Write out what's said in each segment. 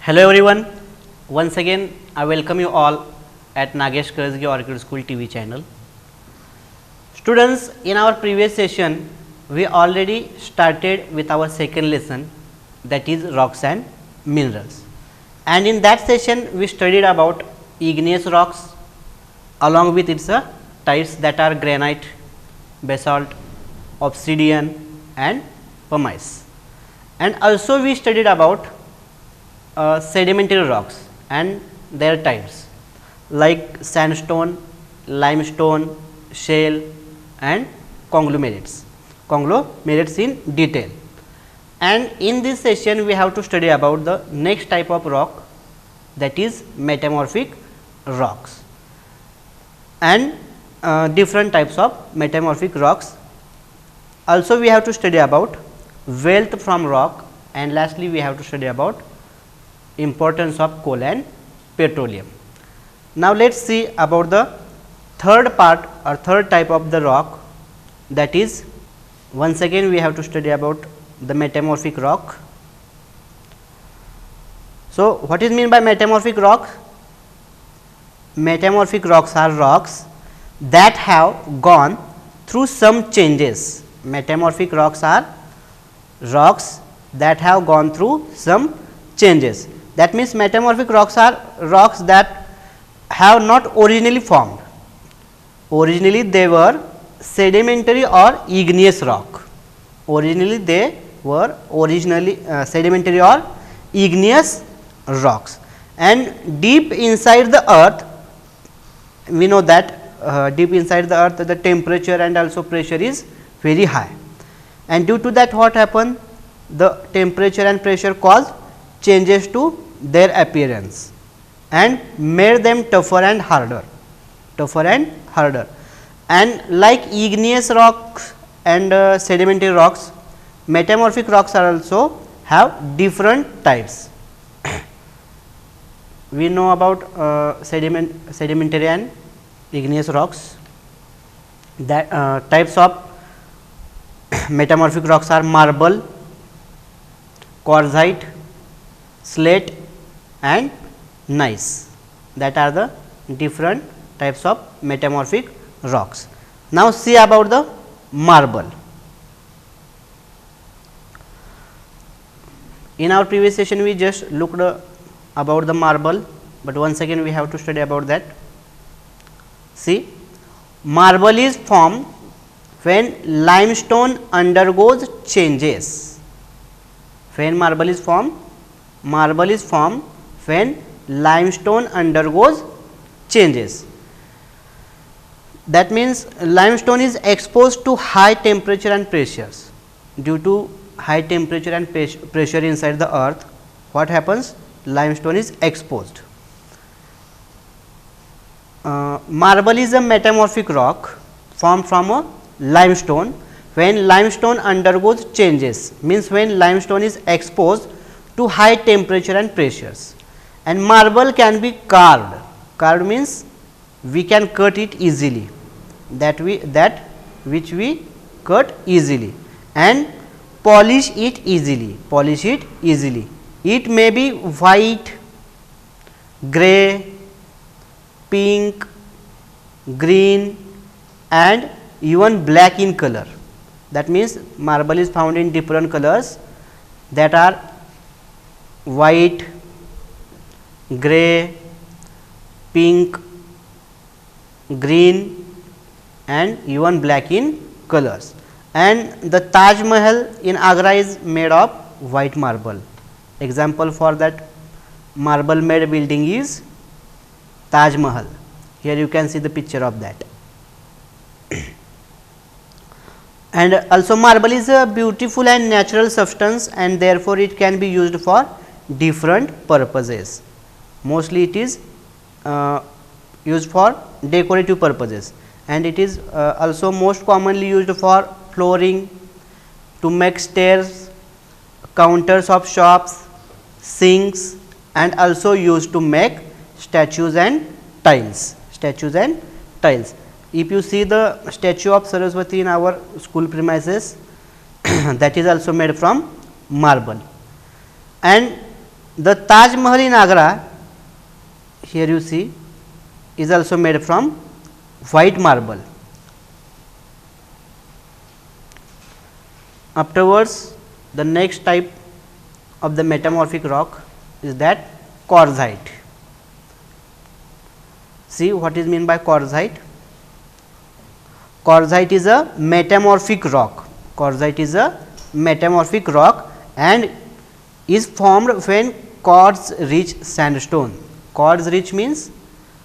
Hello everyone, once again I welcome you all at Nagesh Karzge Orchid School TV channel. Students, in our previous session we already started with our second lesson, that is rocks and minerals, and in that session we studied about igneous rocks along with its types, that are granite, basalt, obsidian and pumice, and also we studied about sedimentary rocks and their types like sandstone, limestone, shale and conglomerates in detail. And in this session we have to study about the next type of rock, that is metamorphic rocks, and different types of metamorphic rocks. Also we have to study about wealth from rock, and lastly we have to study about importance of coal and petroleum. Now let us see about the third part or third type of the rock, that is once again we have to study about the metamorphic rock. So what is mean by metamorphic rock? Metamorphic rocks are rocks that have gone through some changes. Metamorphic rocks are rocks that have gone through some changes. That means metamorphic rocks are rocks that have not originally formed. Originally they were sedimentary or igneous rock. Originally they were sedimentary or igneous rocks, and deep inside the earth, we know that deep inside the earth the temperature and also pressure is very high, and due to that what happened, the temperature and pressure caused changes to their appearance and made them tougher and harder, and like igneous rocks and sedimentary rocks, metamorphic rocks are also have different types. We know about sedimentary and igneous rocks. That types of metamorphic rocks are marble, quartzite, slate and gneiss. That are the different types of metamorphic rocks. Now see about the marble. In our previous session we just looked about the marble, but once again we have to study about that. See, marble is formed when limestone undergoes changes. When marble is formed when limestone undergoes changes. That means limestone is exposed to high temperature and pressures. Due to high temperature and pressure inside the earth, what happens? Limestone is exposed. Marble is a metamorphic rock formed from a limestone when limestone undergoes changes, means when limestone is exposed to high temperature and pressures, and marble can be carved. Carved means we can cut it easily, that which we cut easily, and polish it easily. It may be white, gray, pink, green and even black in color. That means marble is found in different colors, that are white, gray, pink, green and even black in colors. And the Taj Mahal in Agra is made of white marble. Example for that marble made building is Taj Mahal. Here you can see the picture of that. And also marble is a beautiful and natural substance, and therefore it can be used for different purposes. Mostly it is used for decorative purposes, and it is also most commonly used for flooring, to make stairs, counters of shops, sinks, and also used to make statues and tiles. If you see the statue of Saraswati in our school premises, that is also made from marble. And The Taj Mahal in Agra, here you see, is also made from white marble. Afterwards, the next type of the metamorphic rock is that quartzite. See what is meant by quartzite? Quartzite is a metamorphic rock. Quartzite is a metamorphic rock and is formed when quartz rich sandstone. Quartz rich means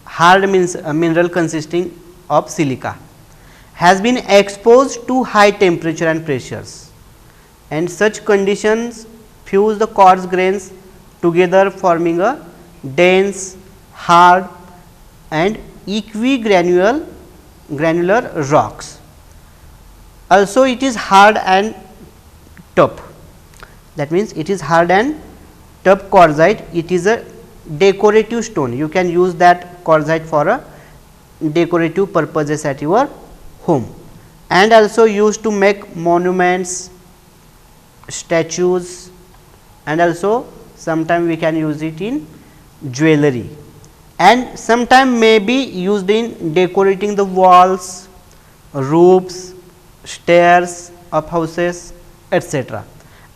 hard, means a mineral consisting of silica, has been exposed to high temperature and pressures, and such conditions fuse the quartz grains together, forming a dense, hard and granular rocks. Also it is hard and tough, that means it is hard and tough quartzite. It is a decorative stone. You can use that quartzite for a decorative purposes at your home, and also used to make monuments, statues, and also sometime we can use it in jewelry, and sometime may be used in decorating the walls, roofs, stairs of houses, etc.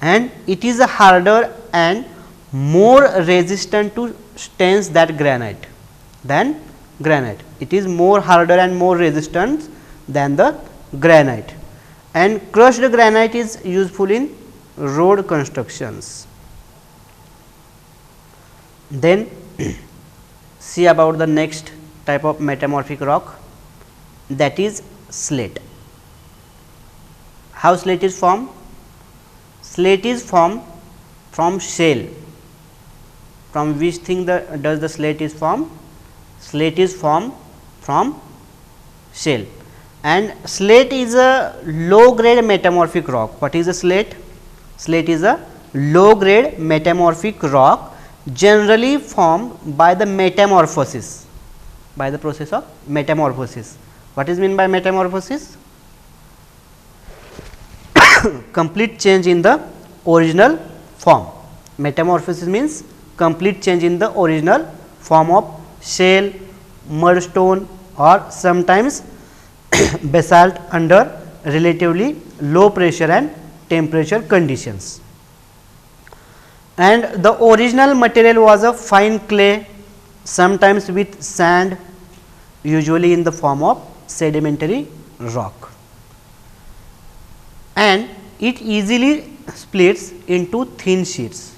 And it is a harder and more resistant to stains than granite. It is more harder and more resistant than the granite, and crushed granite is useful in road constructions. Then see about the next type of metamorphic rock, that is slate. How slate is formed? Slate is formed from shell. From which thing does the slate is formed? Slate is formed from shell, and slate is a low grade metamorphic rock. What is a slate? Slate is a low grade metamorphic rock, generally formed by the metamorphosis, by the process of metamorphosis. What is meant by metamorphosis? Complete change in the original form. Metamorphosis means complete change in the original form of shell, mudstone, or sometimes basalt under relatively low pressure and temperature conditions. And the original material was a fine clay, sometimes with sand, usually in the form of sedimentary rock, and it easily splits into thin sheets,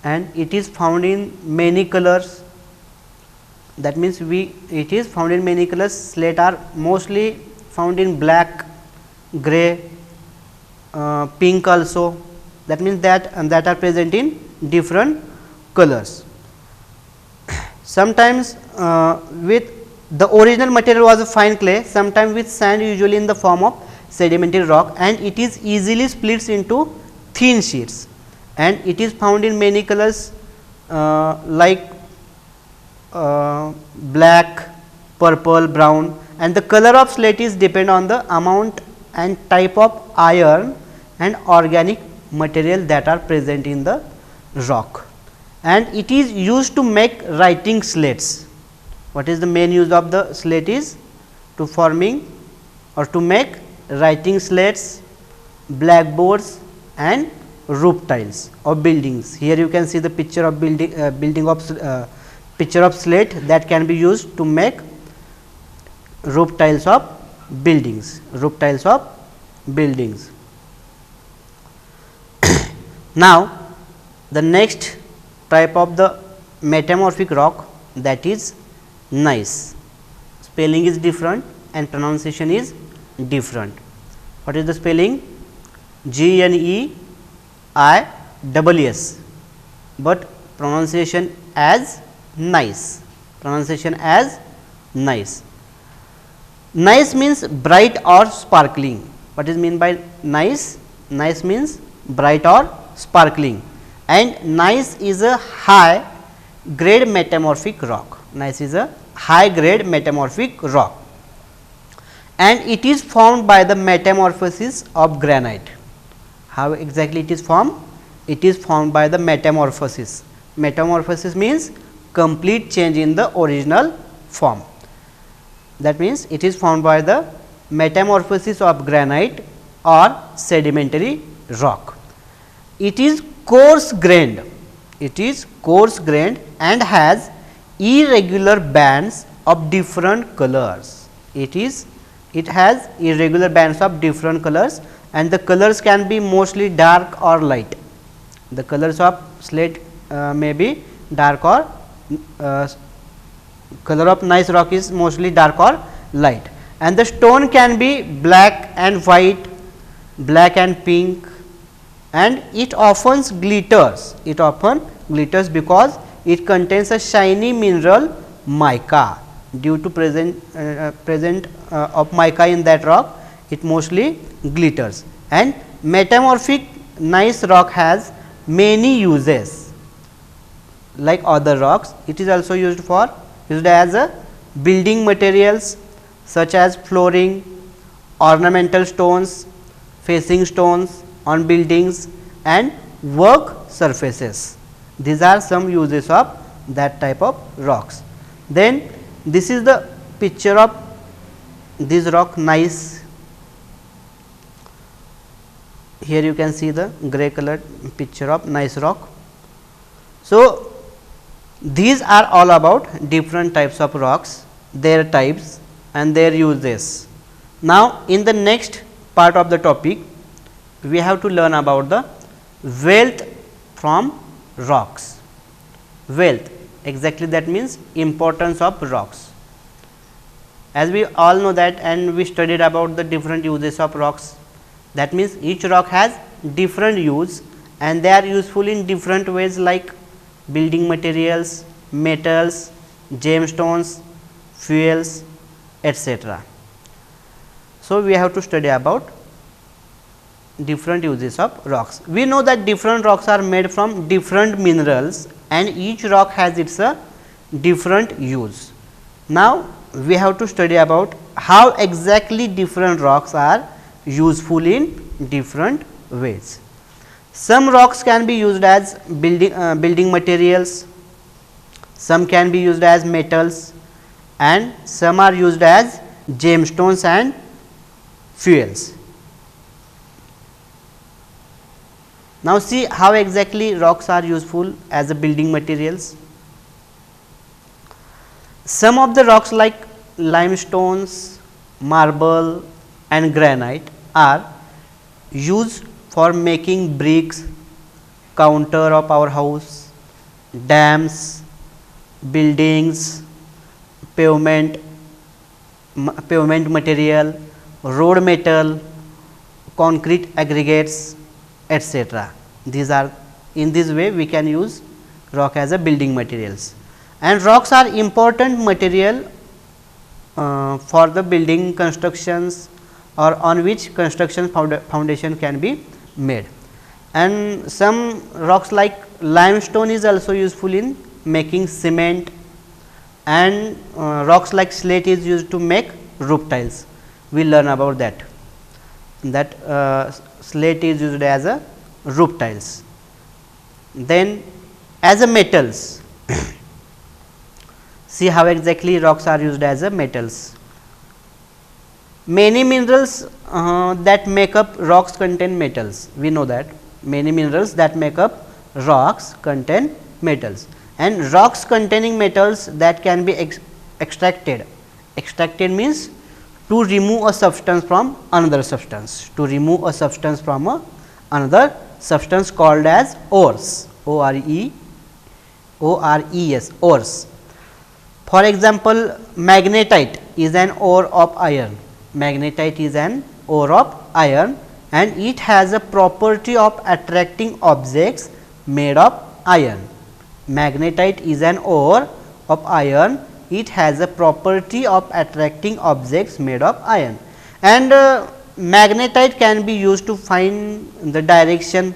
and it is found in many colors. That means it is found in many colors. Slate are mostly found in black, gray, pink also. That means that are present in different colors. Sometimes with the original material was a fine clay, sometimes with sand, usually in the form of sedimentary rock, and it is easily splits into thin sheets, and it is found in many colors like black, purple, brown, and the color of slate is depend on the amount and type of iron and organic material that are present in the rock, and it is used to make writing slates. What is the main use of the slate? Is to forming or to make writing slates, blackboards, and roof tiles of buildings. Here you can see the picture of picture of slate that can be used to make roof tiles of buildings. Now, the next type of the metamorphic rock, that is gneiss. Spelling is different and pronunciation is different. What is the spelling? G-N-E-I-S-S, but pronunciation as gneiss. Gneiss means bright or sparkling. What is mean by gneiss? Gneiss means bright or sparkling, and gneiss is a high grade metamorphic rock. Gneiss is a high grade metamorphic rock, and it is formed by the metamorphosis of granite. How exactly it is formed? it is formed by the metamorphosis. Metamorphosis means complete change in the original form. That means, it is formed by the metamorphosis of granite or sedimentary rock. It is coarse grained. It is coarse grained and has irregular bands of different colors. It has irregular bands of different colors, and the colors can be mostly dark or light. The colors of slate may be dark or color of gneiss rock is mostly dark or light, and the stone can be black and white, black and pink, and it often glitters. It often glitters because it contains a shiny mineral mica. Due to present of mica in that rock, it mostly glitters. And metamorphic gneiss rock has many uses. Like other rocks, it is also used as a building materials such as flooring, ornamental stones, facing stones on buildings, and work surfaces. These are some uses of that type of rocks. Then this is the picture of this rock gneiss. Here you can see the grey colored picture of gneiss rock. So, these are all about different types of rocks, their types and their uses. Now, in the next part of the topic, we have to learn about the wealth from rocks. Wealth, exactly that means importance of rocks. As we all know that, and we studied about the different uses of rocks. That means, each rock has different use and they are useful in different ways, like building materials, metals, gemstones, fuels, etc. So, we have to study about different uses of rocks. We know that different rocks are made from different minerals and each rock has its different use. Now, we have to study about how exactly different rocks are useful in different ways. Some rocks can be used as building materials, some can be used as metals, and some are used as gemstones and fuels. Now, see how exactly rocks are useful as a building materials. Some of the rocks like limestones, marble and granite are used for making bricks, counter of our house, dams, buildings, pavement material, road metal, concrete aggregates, etc. These are, in this way we can use rock as a building materials, and rocks are important material for the building constructions or on which construction foundation can be made. And some rocks like limestone is also useful in making cement, and rocks like slate is used to make roof tiles. We will learn about that. Slate is used as a roof tiles. Then as a metals, see how exactly rocks are used as a metals. Many minerals that make up rocks contain metals. We know that many minerals that make up rocks contain metals, and rocks containing metals that can be extracted. Extracted means to remove a substance from another substance, to remove a substance from another substance called as ores, O-R-E-S, ores. For example, magnetite is an ore of iron. Magnetite is an ore of iron and it has a property of attracting objects made of iron. Magnetite is an ore of iron, it has a property of attracting objects made of iron, and magnetite can be used to find the direction.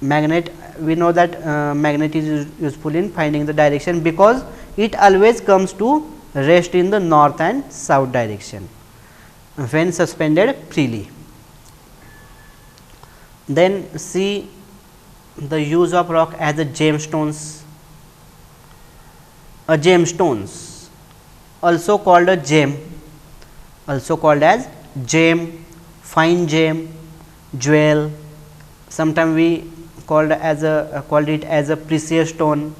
We know that magnet is useful in finding the direction because it always comes to rest in the north and south direction when suspended freely. Then see the use of rock as a gemstones. A gemstones, also called a gem, also called as gem, fine gem, jewel. Sometimes we called it as a precious stone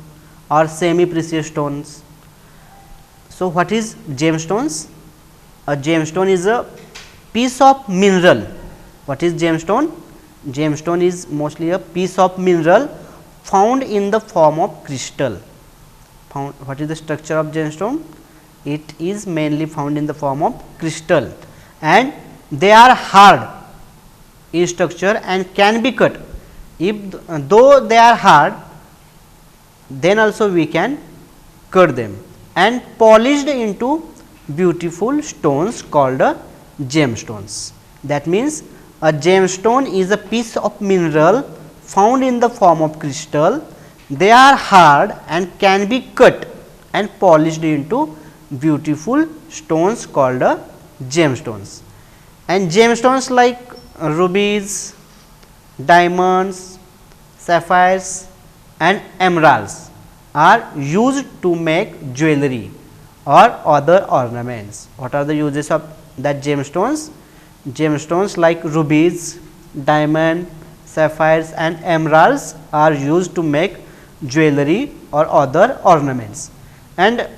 or semi precious stones. So, what is gemstones? A gemstone is a piece of mineral. What is gemstone? Gemstone is mostly a piece of mineral found in the form of crystal. What is the structure of gemstone? It is mainly found in the form of crystal, and they are hard in structure and can be cut. If though they are hard, then also we can cut them and polished into beautiful stones called gemstones. That means, a gemstone is a piece of mineral found in the form of crystal. They are hard and can be cut and polished into beautiful stones called gemstones. And gemstones like rubies, diamonds, sapphires and emeralds are used to make jewelry or other ornaments. What are the uses of that gemstones? Gemstones like rubies, diamond, sapphires and emeralds are used to make jewelry or other ornaments. And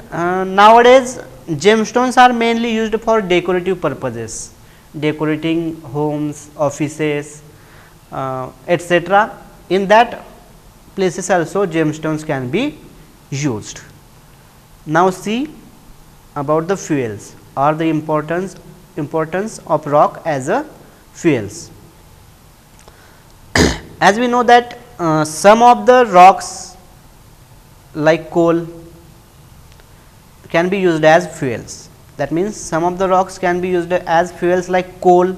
nowadays gemstones are mainly used for decorative purposes, decorating homes, offices, etc. In that places also gemstones can be used. Now, see about the fuels or the importance of rock as a fuels. As we know that some of the rocks like coal can be used as fuels. That means, some of the rocks can be used as fuels like coal,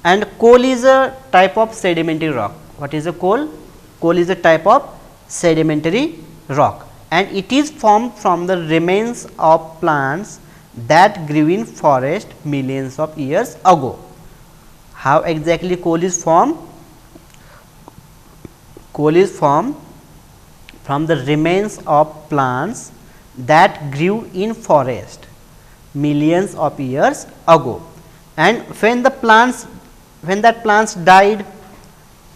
and coal is a type of sedimentary rock. What is a coal? Coal is a type of sedimentary rock, and it is formed from the remains of plants that grew in forest millions of years ago. How exactly coal is formed? Coal is formed from the remains of plants that grew in forest millions of years ago, and when that plants died,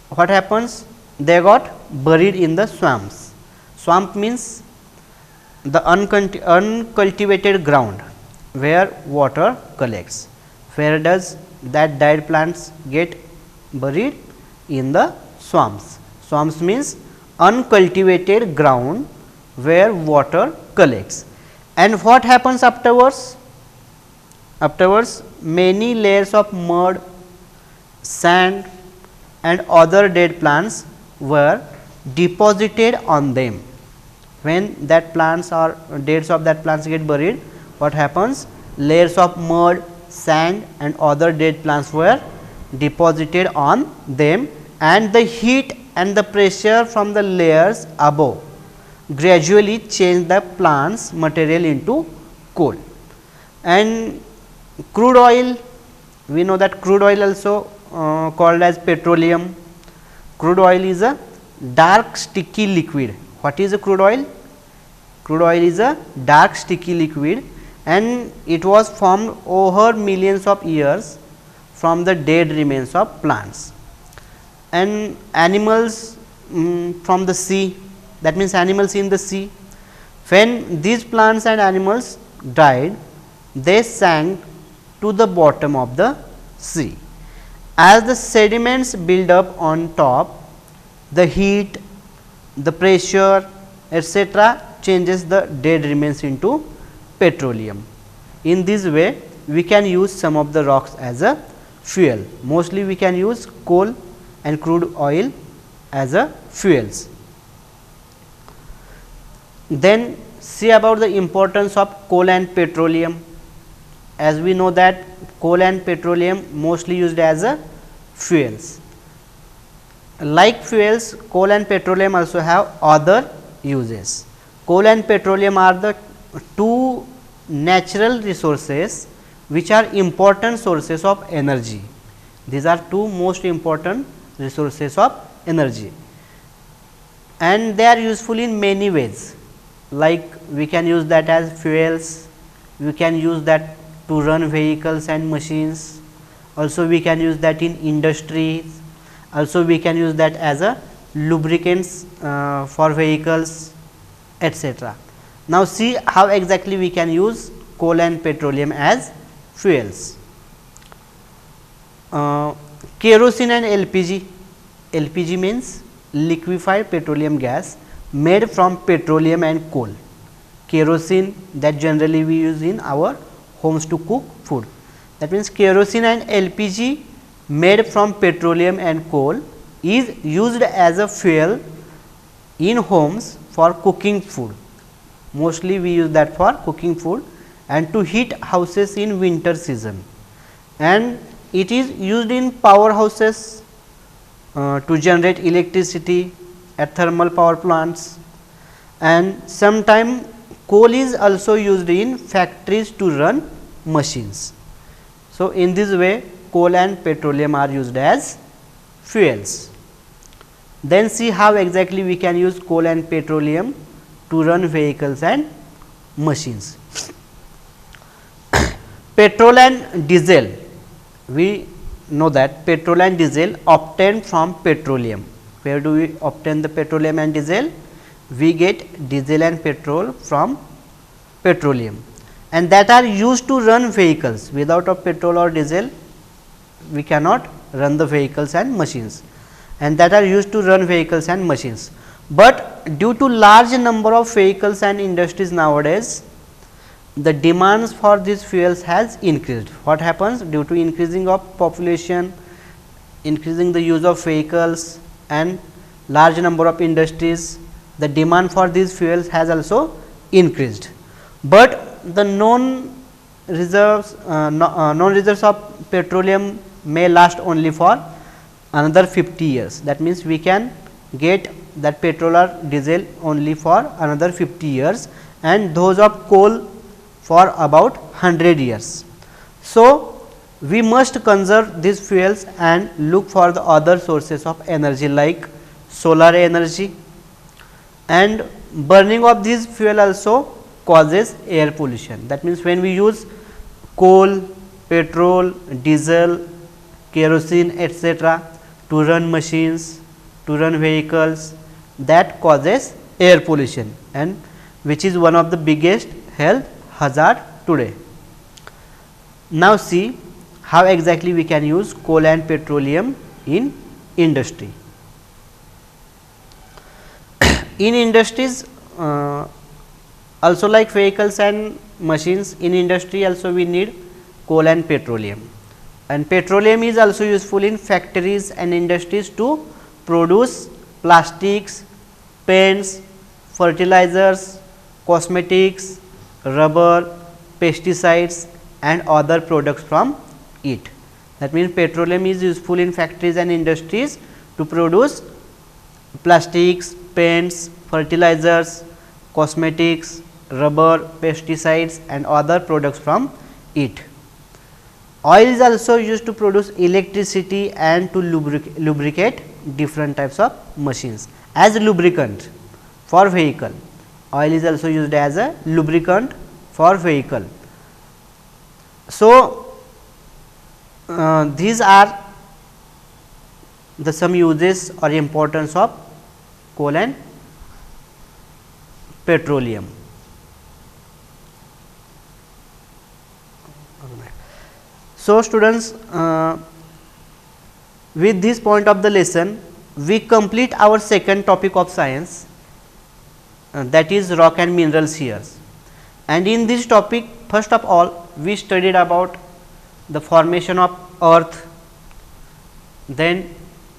what happens? They got buried in the swamps. Swamp means the uncultivated ground where water collects. Where does that died plants get buried? In the swamps. Swamps means uncultivated ground where water collects. And what happens afterwards? Afterwards, many layers of mud, sand and other dead plants were deposited on them. When that plants or deads of that plants get buried, what happens? Layers of mud, sand and other dead plants were deposited on them, and the heat and the pressure from the layers above gradually change the plant's material into coal. And crude oil, we know that crude oil also called as petroleum. Crude oil is a dark sticky liquid. What is a crude oil? Crude oil is a dark sticky liquid, and it was formed over millions of years from the dead remains of plants. And animals from the sea, that means animals in the sea, when these plants and animals died, they sank to the bottom of the sea. As the sediments build up on top, the heat, the pressure, etc. changes the dead remains into petroleum. In this way, we can use some of the rocks as a fuel. Mostly we can use coal and crude oil as a fuels. Then see about the importance of coal and petroleum. As we know that coal and petroleum mostly used as a fuels. Like fuels, coal and petroleum also have other uses. Coal and petroleum are the two natural resources which are important sources of energy. These are two most important resources of energy. and they are useful in many ways, like we can use that as fuels, we can use that to run vehicles and machines, also we can use that in industries, also we can use that as a lubricants for vehicles, etc. Now, see how exactly we can use coal and petroleum as fuels. Kerosene and LPG. LPG means liquefied petroleum gas made from petroleum and coal. Kerosene, that generally we use in our homes to cook food. That means, kerosene and LPG made from petroleum and coal is used as a fuel in homes for cooking food. Mostly we use that for cooking food and to heat houses in winter season, and it is used in powerhouses to generate electricity at thermal power plants, and sometime coal is also used in factories to run machines. So, in this way coal and petroleum are used as fuels. Then see how exactly we can use coal and petroleum to run vehicles and machines. Petrol and diesel, we know that petrol and diesel obtained from petroleum. Where do we obtain the petroleum and diesel? We get diesel and petrol from petroleum, and that are used to run vehicles. Without of petrol or diesel, we cannot run the vehicles and machines, and that are used to run vehicles and machines. But due to large number of vehicles and industries nowadays, the demands for these fuels has increased. What happens? Due to increasing of population, increasing the use of vehicles and large number of industries, the demand for these fuels has also increased. But the known reserves of petroleum may last only for another 50 years. That means, we can get that petrol or diesel only for another 50 years, and those of coal for about 100 years. So, we must conserve these fuels and look for the other sources of energy like solar energy, and burning of these fuel also causes air pollution. That means, when we use coal, petrol, diesel, kerosene, etc. to run machines, to run vehicles, that causes air pollution, and which is one of the biggest health hazard today. Now, see how exactly we can use coal and petroleum in industry. In industries, also like vehicles and machines, in industry also we need coal and petroleum, and petroleum is also useful in factories and industries to produce plastics, paints, fertilizers, cosmetics, rubber, pesticides and other products from it. That means, petroleum is useful in factories and industries to produce plastics, paints, fertilizers, cosmetics, rubber, pesticides and other products from it. Oil is also used to produce electricity and to lubricate different types of machines. As lubricant for vehicle, oil is also used as a lubricant for vehicle. So, these are the some uses or importance of coal and petroleum. So, students, with this point of the lesson, we complete our second topic of science, that is rock and minerals here. And in this topic, first of all, we studied about the formation of earth, then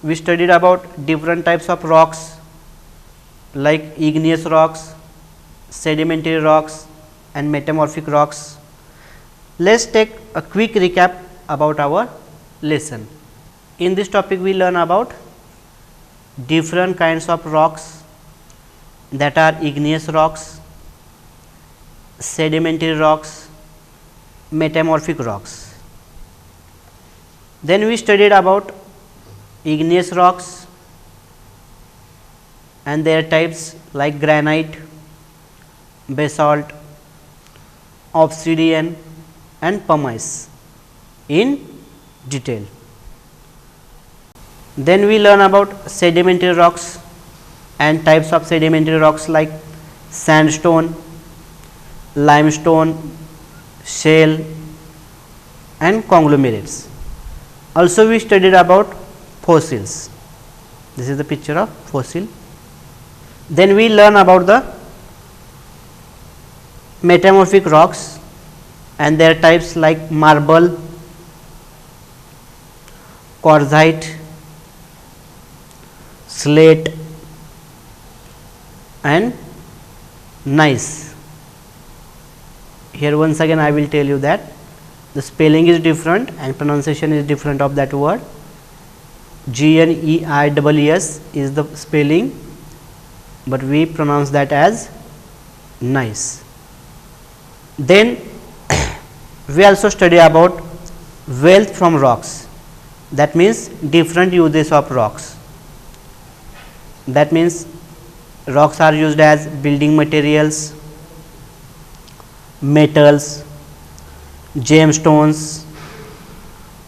we studied about different types of rocks like igneous rocks, sedimentary rocks and metamorphic rocks. Let us take a quick recap about our lesson. In this topic, we learn about different kinds of rocks, that are igneous rocks, sedimentary rocks, metamorphic rocks. Then we studied about igneous rocks, and their types like granite, basalt, obsidian and pumice in detail. Then we learn about sedimentary rocks and types of sedimentary rocks like sandstone, limestone, shale and conglomerates. Also we studied about fossils. This is the picture of fossil. Then we learn about the metamorphic rocks and their types like marble, quartzite, slate and gneiss. Here once again I will tell you that the spelling is different and pronunciation is different of that word. GNEISS is the spelling, but we pronounce that as gneiss. Then we also study about wealth from rocks, that means different uses of rocks. That means rocks are used as building materials, metals, gemstones,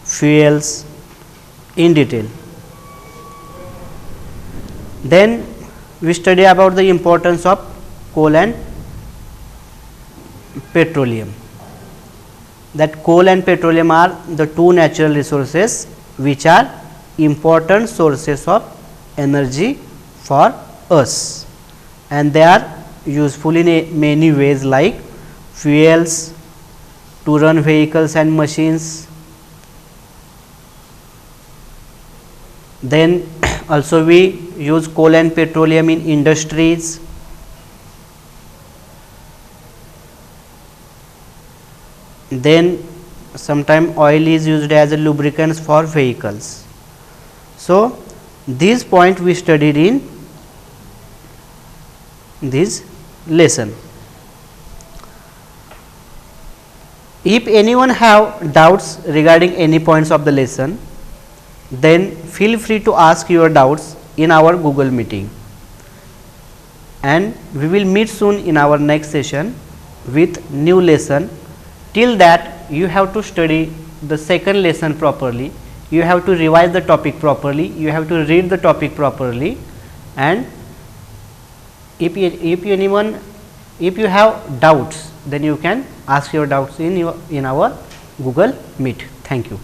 fuels in detail. Then we study about the importance of coal and petroleum. That coal and petroleum are the two natural resources which are important sources of energy for us, and they are useful in many ways like fuels, to run vehicles and machines. Then also we use coal and petroleum in industries. Then sometime oil is used as a lubricants for vehicles. So these points we studied in this lesson. If anyone have doubts regarding any points of the lesson, then feel free to ask your doubts in our Google meeting, and we will meet soon in our next session with new lesson. Till that you have to study the second lesson properly, you have to revise the topic properly, you have to read the topic properly, and if you have doubts, then you can ask your doubts in our Google Meet. Thank you.